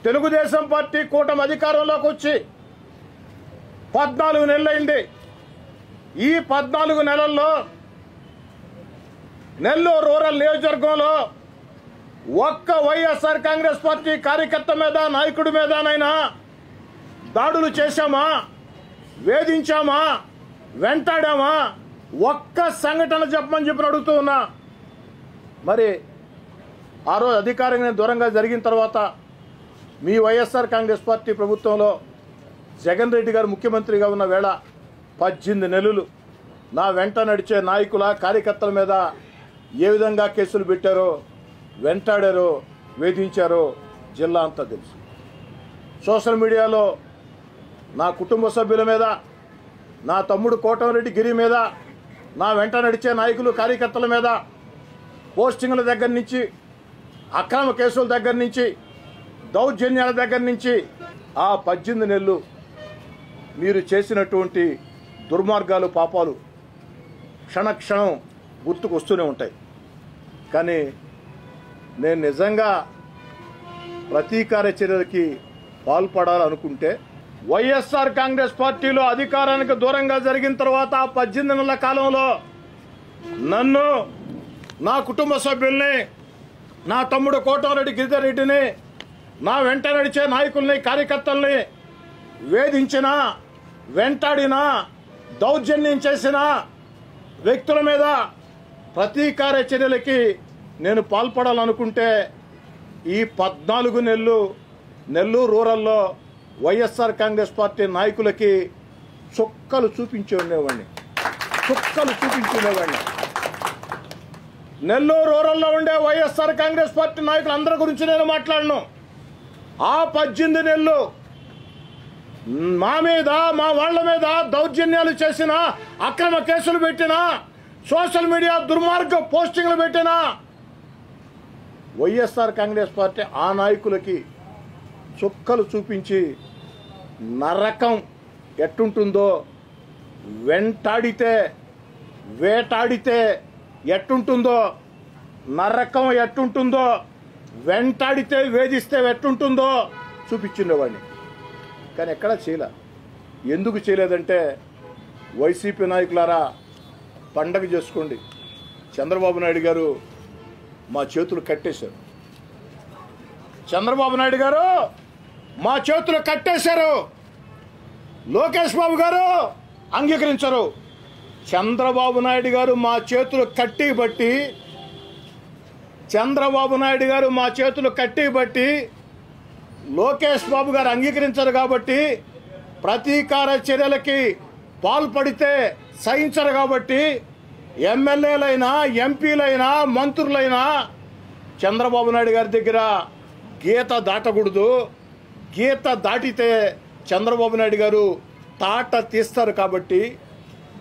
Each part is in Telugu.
తెలుగుదేశం పార్టీ కూటమి అధికారంలోకి వచ్చి 14 నెలలైంది. ఈ 14 నెలల్లో నెల్లూరు రూరల్ నియోజకవర్గంలో ఒక్క వైఎస్ఆర్ కాంగ్రెస్ పార్టీ కార్యకర్త మీద, నాయకుడి మీదనైనా దాడులు చేశామా, వేధించామా, వెంటాడామా? ఒక్క సంఘటన చెప్పమని అడుగుతూ ఉన్నా. మరి ఆ రోజు అధికారంగా దూరంగా జరిగిన తర్వాత మీ వైఎస్ఆర్ కాంగ్రెస్ పార్టీ ప్రభుత్వంలో జగన్ రెడ్డి గారు ముఖ్యమంత్రిగా ఉన్న వేళ 18 నెలలు నా వెంట నడిచే నాయకుల, కార్యకర్తల మీద ఏ విధంగా కేసులు పెట్టారో, వెంటాడారో, వేధించారో జిల్లా అంతా తెలుసు. సోషల్ మీడియాలో నా కుటుంబ సభ్యుల మీద, నా తమ్ముడు కోటమిరెడ్డి గిరి మీద, నా వెంట నడిచే నాయకులు, కార్యకర్తల మీద పోస్టింగ్ల దగ్గర నుంచి, అక్రమ కేసుల దగ్గర నుంచి, దౌర్జన్యాల దగ్గర నుంచి ఆ 18 నెలలు మీరు చేసినటువంటి దుర్మార్గాలు, పాపాలు క్షణక్షణం గుర్తుకు వస్తూనే ఉంటాయి. కానీ నేను నిజంగా ప్రతీకార చర్యలకి పాల్పడాలనుకుంటే వైఎస్ఆర్ కాంగ్రెస్ పార్టీలో అధికారానికి దూరంగా జరిగిన తర్వాత 18 నెలల కాలంలో నన్ను, నా కుటుంబ సభ్యుల్ని, నా తమ్ముడు కోటమిరెడ్డి గిరిధర్ రెడ్డిని, నా వెంట నడిచే నాయకుల్ని, కార్యకర్తల్ని వేధించిన, వెంటాడిన, దౌర్జన్యం చేసిన వ్యక్తుల మీద ప్రతీకార చర్యలకి నేను పాల్పడాలనుకుంటే ఈ 14 నెలలు నెల్లూరు రూరల్లో వైఎస్ఆర్ కాంగ్రెస్ పార్టీ నాయకులకి చుక్కలు చూపించి ఉండేవాడిని. నెల్లూరు రూరల్లో ఉండే వైఎస్ఆర్ కాంగ్రెస్ పార్టీ నాయకులు అందరి గురించి నేను మాట్లాడను. ఆ 18 నెలలు మా మీద, మా వాళ్ళ మీద దౌర్జన్యాలు చేసిన, అక్రమ కేసులు పెట్టిన, సోషల్ మీడియా దుర్మార్గ పోస్టింగ్లు పెట్టిన వైఎస్ఆర్ కాంగ్రెస్ పార్టీ ఆ నాయకులకి చుక్కలు చూపించి నరకం ఎట్టుంటుందో, వెంటాడితే, వేటాడితే ఎట్టుంటుందో, నరకం ఎట్టుంటుందో, వెంటాడితే, వేధిస్తే ఎట్టుంటుందో చూపించిండేవాడిని. కానీ ఎక్కడా చేయలే. ఎందుకు చేయలేదంటే వైసీపీ నాయకులారా, పండగ చేసుకోండి, చంద్రబాబు నాయుడు గారు మా చేతులు కట్టేశారు. చంద్రబాబు నాయుడు గారు మా చేతులు కట్టేశారు. లోకేష్ బాబు గారు అంగీకరించరు. చంద్రబాబు నాయుడు గారు మా చేతులు కట్టి బట్టి, చంద్రబాబు నాయుడు గారు మా చేతులు కట్టి బట్టి లోకేష్ బాబు గారు అంగీకరించరు. కాబట్టి ప్రతీకార చర్యలకి పాల్పడితే సహించరు. కాబట్టి ఎమ్మెల్యేలైనా, ఎంపీలైనా, మంత్రులైనా చంద్రబాబు నాయుడు గారి దగ్గర గీత దాటకూడదు. గీత దాటితే చంద్రబాబు నాయుడు గారు తాట తీస్తారు. కాబట్టి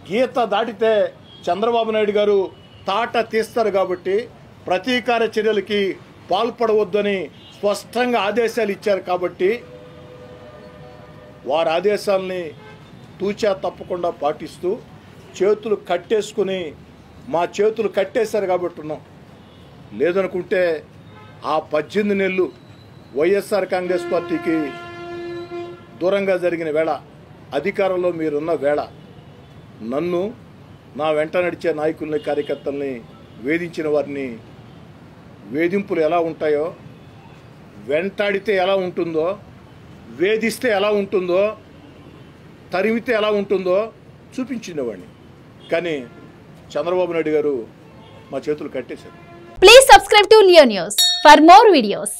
గీత దాటితే చంద్రబాబు నాయుడు గారు తాట తీస్తారు. కాబట్టి ప్రతీకార చర్యలకి పాల్పడవద్దని స్పష్టంగా ఆదేశాలు ఇచ్చారు. కాబట్టి వారి ఆదేశాలని తూచా తప్పకుండా పాటిస్తూ చేతులు కట్టేసుకుని, మా చేతులు కట్టేశారు కాబట్టి ఉన్నాం. లేదనుకుంటే ఆ 18 నెలలు వైఎస్ఆర్ కాంగ్రెస్ పార్టీకి దూరంగా జరిగిన వేళ, అధికారంలో మీరున్న వేళ నన్ను, నా వెంట నడిచే నాయకుల్ని, కార్యకర్తల్ని వేధించిన వారిని, వేధింపులు ఎలా ఉంటాయో, వెంటాడితే ఎలా ఉంటుందో, వేధిస్తే ఎలా ఉంటుందో, తరిమితే ఎలా ఉంటుందో చూపించినవాడిని. కానీ చంద్రబాబు నాయుడు గారు మా చేతులు కట్టేశారు. Please subscribe to Leo news for more videos.